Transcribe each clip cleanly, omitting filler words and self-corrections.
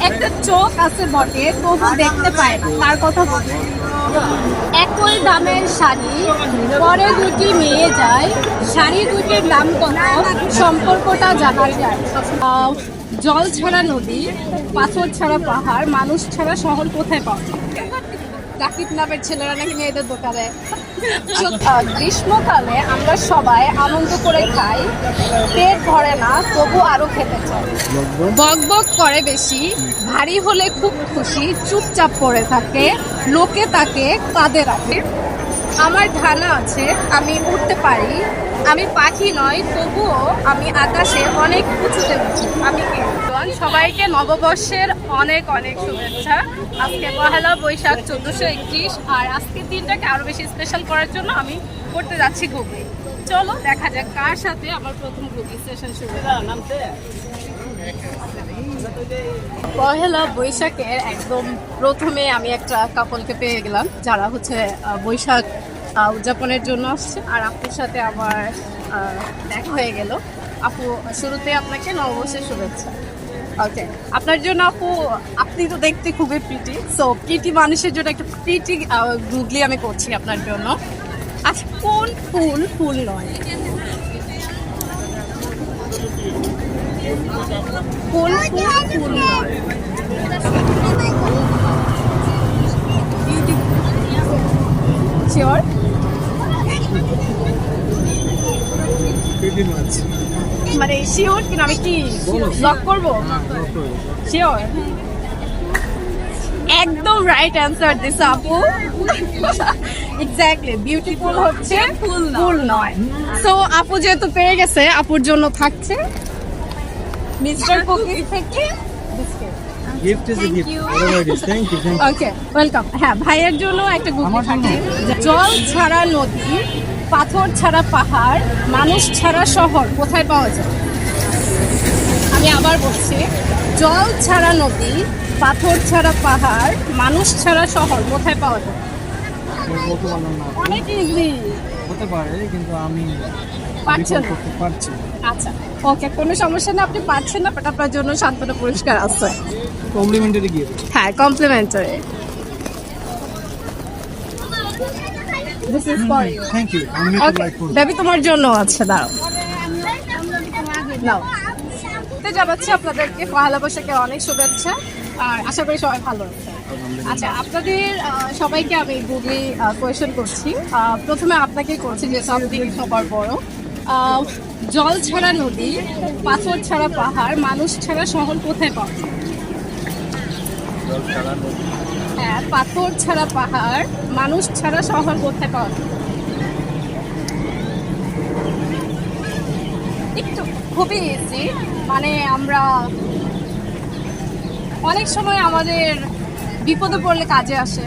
একটা চোখ আছে বটে, তবু দেখতে পায় না, তার কথা বলছি। একই দামের শাড়ি পরে দুটি মেয়ে যায়, শাড়ি দুটির নাম কত, সম্পর্কটা জানা যায়। জল ছাড়া নদী, পাথর ছাড়া পাহাড়, মানুষ ছাড়া শহর কোথায় পাওয়া যায়? জাকির নামের ছেলেরা নাকি মেয়েদের দোকানে। গ্রীষ্মকালে আমরা সবাই আনন্দ করে খাই, পেট ভরে না তবু আরো খেতে চাই। বক বক করে বেশি, ভারী হলে খুব খুশি, চুপচাপ পড়ে থাকে, লোকে তাকে কাঁধে রাখে। আমার ধারণা আছে আমি উঠতে পারি, আমি পাখি নয় তবুও আমি আকাশে অনেক উঁচুতে উঠি। আমি কে? সবাইকে নববর্ষের অনেক অনেক শুভেচ্ছা। আজকে পহেলা বৈশাখ 1431, আর আজকের দিনটাকে আরো বেশি স্পেশাল করার জন্য আমি করতে যাচ্ছি গুগলি। চলো দেখা যাক কার সাথে আমার প্রথম গুগলি সেশন শুরু। পহেলা বৈশাখের একদম প্রথমে আমি একটা কাপলকে পেয়ে গেলাম, যারা হচ্ছে বৈশাখ উদযাপনের জন্য আসছে, আর আপুর সাথে আমার দেখা হয়ে গেল। আপু, শুরুতে আপনাকে নববর্ষের শুভেচ্ছা। ওকে, আপনার জন্য আপু, আপনি তো দেখতে খুবই প্রিটি, সো প্রিটি মানুষের জন্য একটা প্রিটি গুগলি আমি করছি আপনার জন্য। আচ্ছা, কোন ফুল ফুল নয়? কোন ফুল ফুল নয়? শিওর? মানে শিওর কিনা, আমি কি লক করবো? শিওর? একদম রাইট অ্যান্সার দিস আপু। এক্স্যাক্টলি, বিউটিফুল হচ্ছে ফুল নয়। সো আপু যেহেতু পেয়ে গেছে, আপুর জন্য থাকছে মিস্টার কুকি থেকে Gift is a gift. Whatever it is. Thank you. Thank you. Okay, welcome. হ্যাঁ, ভাইয়ের জন্য একটা গুগলি থাকে। জল ছাড়া নদী, পাথর ছাড়া পাহাড়, মানুষ ছাড়া শহর কোথায় পাওয়া যায়? আমি আবার বলছি, জল ছাড়া নদী, পাথর ছাড়া পাহাড়, মানুষ ছাড়া শহর কোথায় পাওয়া যায়? বলতে পারলাম না। অনেক ইজি। হতে পারে, কিন্তু আমি পারছেন না? করতে পারছি না। আচ্ছা, ওকে, কোনো সমস্যা না, আপনি পারছেন না, বাট আপনার জন্য সান্ত্বনা পুরস্কার আছে। কমপ্লিমেন্টারি গিয়ে দেবো। হ্যাঁ, complimentary. This is for you. Thank you. আমি একটু ওকে, লাইক করব। বেবি তোমার জন্য আছে, দাঁড়াও। নাও। জানাচ্ছি আপনাদেরকে পহেলা বৈশাখের অনেক শুভেচ্ছা, আর আশা করি সবাই ভালো আছে। আচ্ছা, আপনাদের সবাইকে আমি গুগলি কোয়েশ্চেন করছি। প্রথমে আপনাকেই করছি, যে আপনি সবার বড়। জল ছাড়া নদী, পাথর ছাড়া পাহাড়, মানুষ ছাড়া শহর কোথায় পাওয়া যায়? হ্যাঁ, পাথর ছাড়া পাহাড়, মানুষ ছাড়া শহর কোথায় পাওয়া যায়? একটু খুবই ইজি, মানে আমরা অনেক সময় আমাদের বিপদে পড়লে কাজে আসে।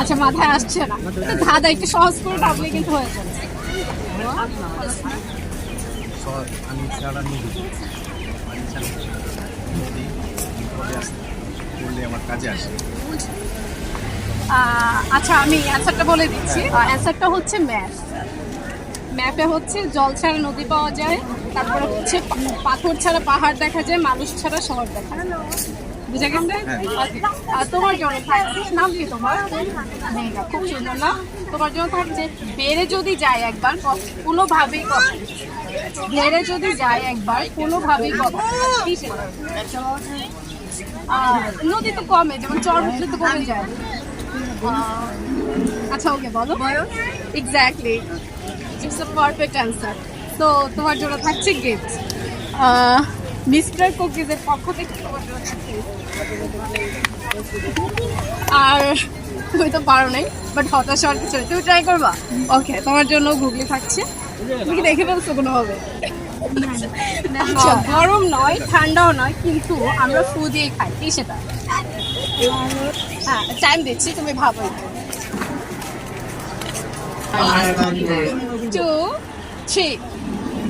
আচ্ছা, মাথায় আসছে না, ধাঁধা একটু সহজ করে ভাবলে কিন্তু হয়ে যাবে। আমি ছাড়া নদী, করলে আমার কাজে আসে। আচ্ছা, আমি অ্যান্সারটা বলে দিচ্ছি। অ্যান্সারটা হচ্ছে ম্যাপ। ম্যাপে হচ্ছে জল ছাড়া নদী পাওয়া যায়, তারপরে হচ্ছে পাথর ছাড়া পাহাড় দেখা যায়, মানুষ ছাড়া শহর দেখা যায়। বুঝে গেছে? তোমার জন্য থাকছে, নাম কি তোমার? মেঘা, খুব সুন্দর না? তোমার জন্য থাকছে, বেড়ে যদি যায় একবার কোনোভাবেই কথা, বেড়ে যদি যায় একবার কোনোভাবেই কথা। কি সেটা? নদী তো কমে, যেমন চর উঠলে তো কমে যায়। আচ্ছা, ওকে, বলো। Exactly, it's a perfect answer. তো তোমার জন্য থাকছে গিফট মিস্টার কুকিজের পক্ষ থেকে। তোমার জন্য থাকছে, আর তুমি তো পারো নাই, বাট হতাশ হওয়ার কিছু নেই, তুমি ট্রাই করবা। ওকে, তোমার জন্য গুগলি থাকছে। তুমি কি দেখে ফেলছো কোনোভাবে? গরম নয়, ঠান্ডাও নয়, কিন্তু আমরা ফু দিয়ে খাই, কি সেটা? হ্যাঁ, টাইম দিচ্ছি, তুমি ভাবো। 2, 3,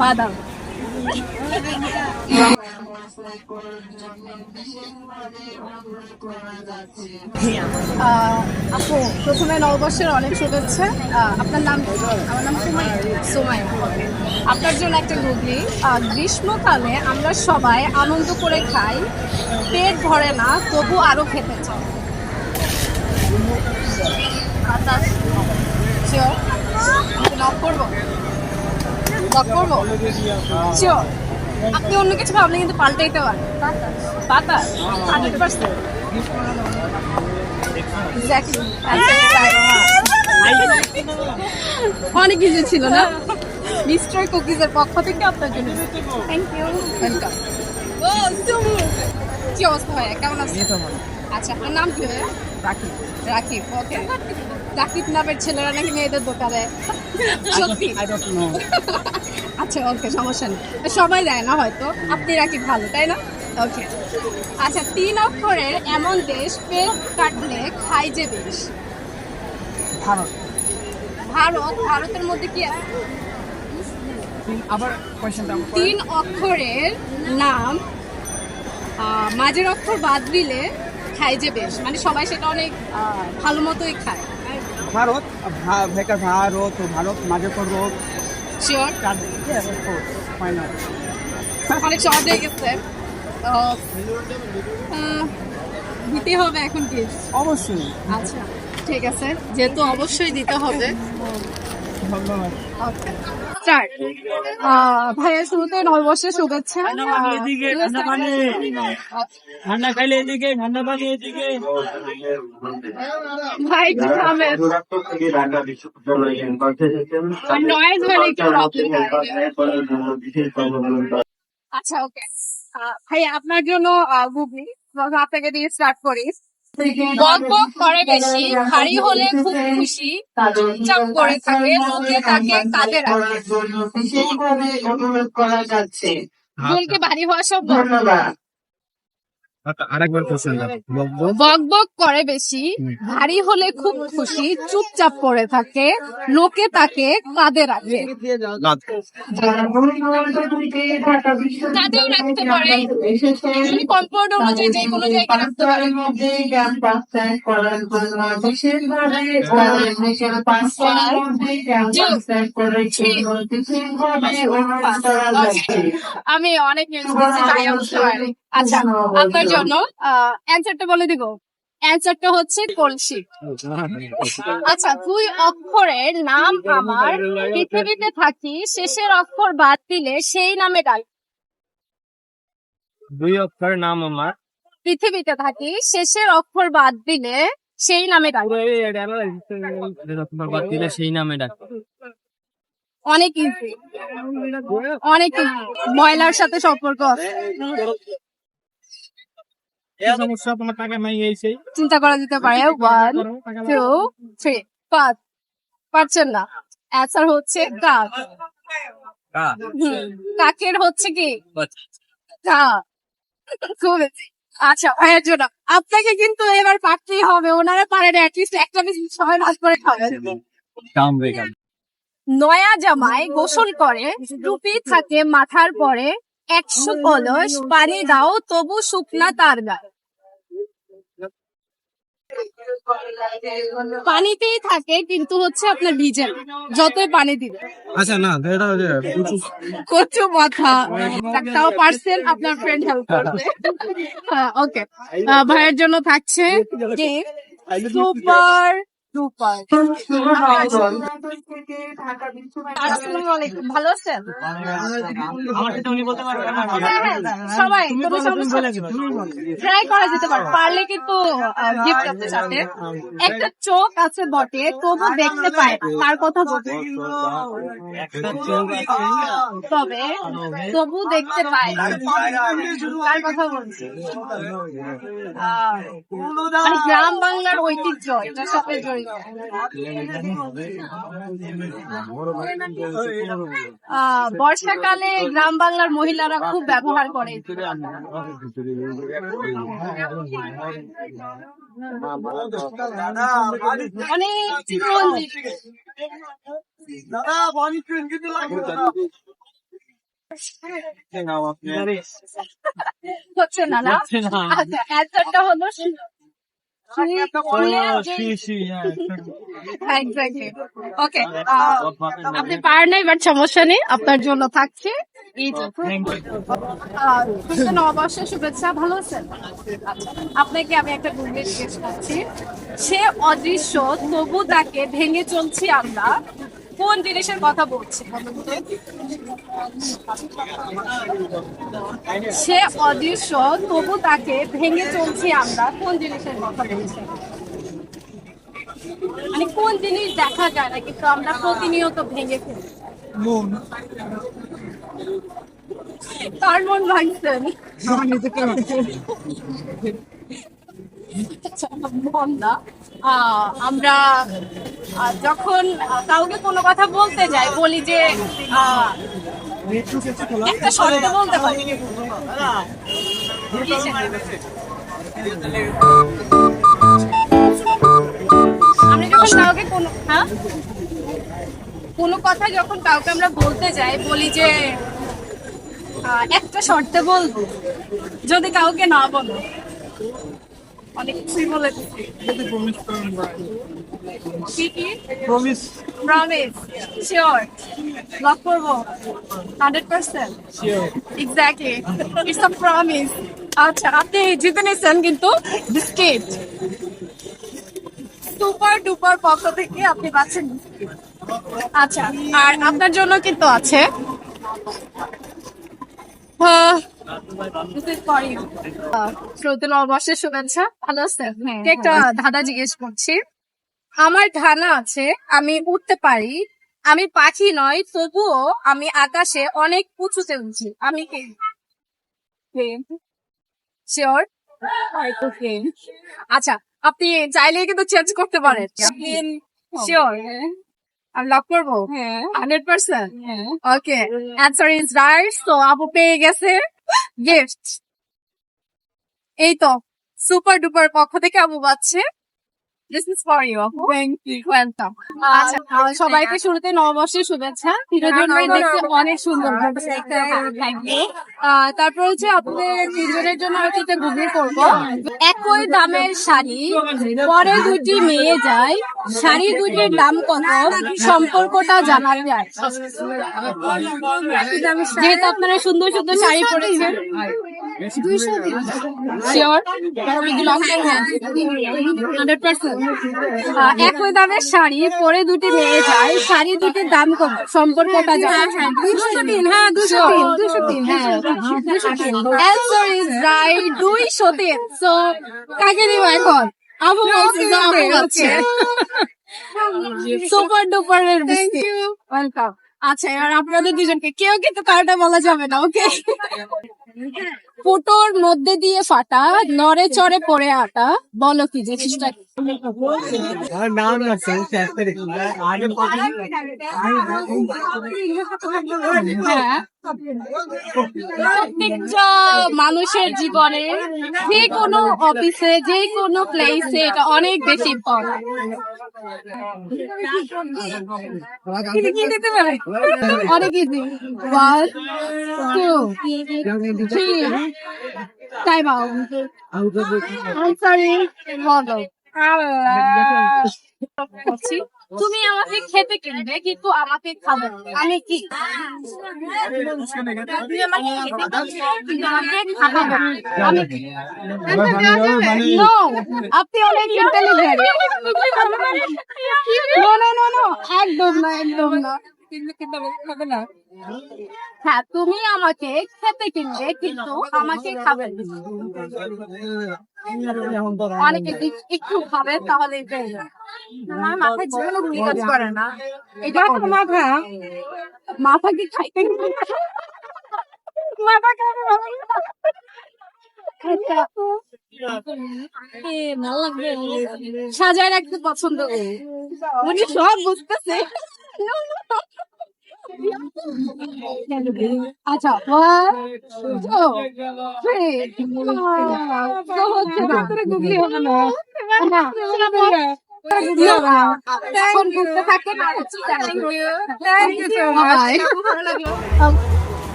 বাদাম। আপু, প্রথমে নববর্ষের অনেক শুভেচ্ছা। আপনার নাম কি? আমার নাম সুমাইয়া। সুমাইয়া, okay. আপনার জন্য একটা গুগলি। গ্রীষ্মকালে আমরা সবাই আনন্দ করে খাই, পেট ভরে না তবু আরো খেতে চাই। শিওর? নক করবো? নক করবো? শিওর? আপনি অন্য কিছু ভাবলে কিন্তু পাল্টাইতে পারেন। বাতাস 100%। Exactly. অনেক কিছু ছিল না। মিস্টার কুকিজের পক্ষ থেকে আপনার জন্য থ্যাংক ইউ, ওয়েলকাম। কি অবস্থা ভাইয়া, কেমন আছেন? আচ্ছা, আপনার নাম কি ভাইয়া? রাকিব। রাকিব, ওকে। রাকিব নামের ছেলেরা নাকি মেয়েদের দোকানে, সত্যি? আচ্ছা, ওকে, সমস্যা নেই, সবাই দেয় না হয়তো, আপনি রাকিব ভালো, তাই না? ওকে। আচ্ছা, 3 অক্ষরের এমন দেশ পেট কাটলে খাই যে দেশ? ভারত। ভারত? ভারতের মধ্যে কি আছে? আবার কোয়েশ্চেনটা 3 অক্ষরের নাম, মাঝের অক্ষর বাদ দিলে খাই যে বেশ, মানে সবাই সেটা অনেক ভালো মতোই খায়। ভারত, ভারত, ভারত, মাঝে রোদ। শিওর? ফাইনাল। অনেক সহজ হয়ে গেছে। তো, দিতে হবে এখন কি? অবশ্যই। আচ্ছা, ঠিক আছে, যেহেতু অবশ্যই দিতে হবে। ধন্যবাদ। ওকে, স্টার্ট। ভাইয়া, শুরুতে নববর্ষের শুভেচ্ছা। ঠান্ডা খাইলে এদিকে, ঠান্ডা পানি এদিকে। ভাই, একটু থামেন। আর নয়েজ হলে একটু প্রবলেম হয়। আচ্ছা, ওকে। ভাই, আপনার জন্য গুগলি, আপনাকে দিয়ে স্টার্ট করি। বক বক করে বেশি, ভারী হলে খুব খুশি, চুপচাপ করে থাকে, লোকে তাকে কাঁধে রাখে। ভুলকে ভারী হওয়া সম্ভব? আরেকবার কোশ্চেন দাও। বক বক করে বেশি, ভারী হলে খুব খুশি, চুপচাপ করে থাকে, লোকে তাকে কাঁধে রাখে। কাঁধেও রাখতে পারে, কমফোর্ট অনুযায়ী যে কোনো জায়গায় রাখতে পারে। আমি অনেক বুঝতে পারি। আচ্ছা, আপনার জন্য অ্যান্সারটা বলে দিব। অ্যান্সারটা হচ্ছে কলসি। আচ্ছা, 2 অক্ষরের নাম আমার, পৃথিবীতে থাকি, শেষের অক্ষর বাদ দিলে সেই নামে ডাক। 2 অক্ষরের নাম আমার, পৃথিবীতে থাকি, শেষের অক্ষর বাদ দিলে সেই নামে ডাক। বাদ দিলে সেই নামে ডাক। অনেক ইজি, অনেক ইজি। ময়লার সাথে সম্পর্ক আছে। সমস্যা তোমার টাকা নাই এইছে। চিন্তা করা যেতে পারে। 1 2 3 5 পারছেন না। অ্যান্সার হচ্ছে কাক। কাকের হচ্ছে কি? কাক। খুব easy। আচ্ছা, ভাইয়ের জন্য আপনাকে কিন্তু এবার পারতেই হবে, ওনারা পারেন, অ্যাটলিস্ট একটা বিস্কুট সবাই ভাগ করে খাবেন। নয়া জামাই গোসল করে, টুপি থাকে মাথার পরে, 100 কলস পানি দাও তবু শুকনা তার গায়ে। পানিতেই থাকে কিন্তু হচ্ছে আপনার ভিজে না, যতই পানি দিবে। আচ্ছা, না এটা কচু মাথা। তাও পারছেন, আপনার ফ্রেন্ড হেল্প করছে। ওকে, ভাইয়ের জন্য থাকছে সুপার ডুপার। আসসালামু আলাইকুম, ভালো আছেন? সবাই কোনো সমস্যা ট্রাই করা যেতে পারে, পারলে কিন্তু গিফট আছে সাথে। একটা চোখ আছে বটে তবু দেখতে পায় না, তার কথা বলতে, তবে তবু দেখতে পায় না, তার কথা বলছি। মানে গ্রাম বাংলার ঐতিহ্য, এটার সাথে জড়িত। বর্ষাকালে গ্রাম বাংলার মহিলারা খুব ব্যবহার করে। অনেক হচ্ছে না না হচ্ছে না। আচ্ছা অ্যান্সারটা হলো এক্স্যাক্টলি ওকে আপনি পারেন নাই বাট সমস্যা নেই আপনার জন্য থাকছে এই যে নববর্ষের শুভেচ্ছা ভালো আছেন আচ্ছা, আপনাকে আমি একটা গুগলি জিজ্ঞেস করছি সে অদৃশ্য তবু তাকে ভেঙে চলছি আমরা কোন জিনিসের কথা বলছি বলুন তো? সে অদৃশ্য তবু তাকে ভেঙে চলছি আমরা কোন জিনিসের কথা বলছি মানে কোন জিনিস দেখা যায় না কিন্তু আমরা প্রতিনিয়ত ভেঙে ফেলি তার মন ভাঙছেন আচ্ছা, মন্দা। আমরা যখন কাউকে কোনো কথা বলতে যাই বলি যে একটা শব্দ বলতে পারি কি সেটা? আমরা যখন কাউকে কোনো কথা যখন কাউকে আমরা বলতে যাই বলি যে একটা শর্তে বলবো যদি কাউকে না বলো অনেক কিছুই বলে দিচ্ছি প্রমিস শিওর লক করবো 100% এক্স্যাক্টলি ইটস আ প্রমিস আচ্ছা আপনি জিতে নিয়েছেন কিন্তু বিস্কিট সুপার ডুপার পক্ষ থেকে আপনি পাচ্ছেন আচ্ছা আর আপনার জন্য কিন্তু আছে শ্রোতে নববর্ষের শুভেচ্ছা ভালো আছেন একটা ধাঁধা জিজ্ঞেস করছি আমার ধারণা আছে আমি উঠতে পারি আমি পাখি নয় তবুও আমি আকাশে অনেক উঁচুতে উঠি আমি কে শিওর আচ্ছা আপনি চাইলে কিন্তু চেঞ্জ করতে পারেন শিওর আমি লক করবো 100% ওকে অ্যান্সার ইজ রাইট তো আপু পেয়ে গেছে গিফট এই তো সুপার ডুপার পক্ষ থেকে আপু পাচ্ছে দিস ইজ ফর ইউ আপু থ্যাংক ইউ ওয়েলকাম আচ্ছা সবাইকে শুরুতে নববর্ষের শুভেচ্ছা তিনজনই দেখতে অনেক সুন্দর থ্যাংক ইউ তারপর হচ্ছে আপনাদের তিনজনের জন্য আমি একটা গুগল করবো একই দামের শাড়ি পরে দুটি মেয়ে যায় শাড়ি দুটির দাম কত সম্পর্কটা জানা যায় যেহেতু আপনারা সুন্দর সুন্দর শাড়ি পরেছেন 200 শিওর 100% একই দামের শাড়ি পরে দুটি মেয়ে যায় শাড়ি দুটির দাম কত সম্পর্কটা জানা 203 হ্যাঁ 203 হ্যাঁ 203 অ্যানসার ইজ রাইট 203 সো কাকে দিব এখন আপু বলছে সুপার ডুপার এর থ্যাংক ইউ ওয়েলকাম আচ্ছা আর আপনাদের দুজনকে কেউ কিন্তু কারোটা বলা যাবে না ওকে ফুটোর মধ্যে দিয়ে ফাটা নড়ে চড়ে পড়ে আটা বলো কি জিনিসটা নাম লাগছে হ্যাঁ প্রত্যেকটা মানুষের জীবনে যে কোনো অফিসে যে কোনো প্লেসে এটা অনেক বেশি ইম্পর্টেন্ট অনেক easy 1 2 3 time out I sorry বলো তুমি আমাকে খেতে কিনবে কিন্তু আমাকে খাবে না। আমি কি তুমি আমাকে খেতে কিনবে, কিন্তু আমাকে খাবে না। আমি কি? No, আপনি অনেক intelligent no no no no একদম না একদম না হ্যাঁ তুমি আমাকে খেতে কিনবে কিন্তু আমাকে খাবে না। অনেকে একটু খাবে তাহলে আমার মাথায় জীবনে গুলি কাজ করে না এটা তো মাথা কি খাইতে মাথা খাবে সাজায় রাখতে পছন্দ করি উনি সব বুঝতেছে আচ্ছা 1 2 3 গুগলি হবে না এখন ঘুরতে থাকে না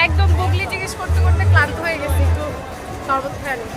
একদম বুগলি জিজ্ঞেস করতে করতে ক্লান্ত হয়ে গেছি, একটু শরবত খেয়ে নিই।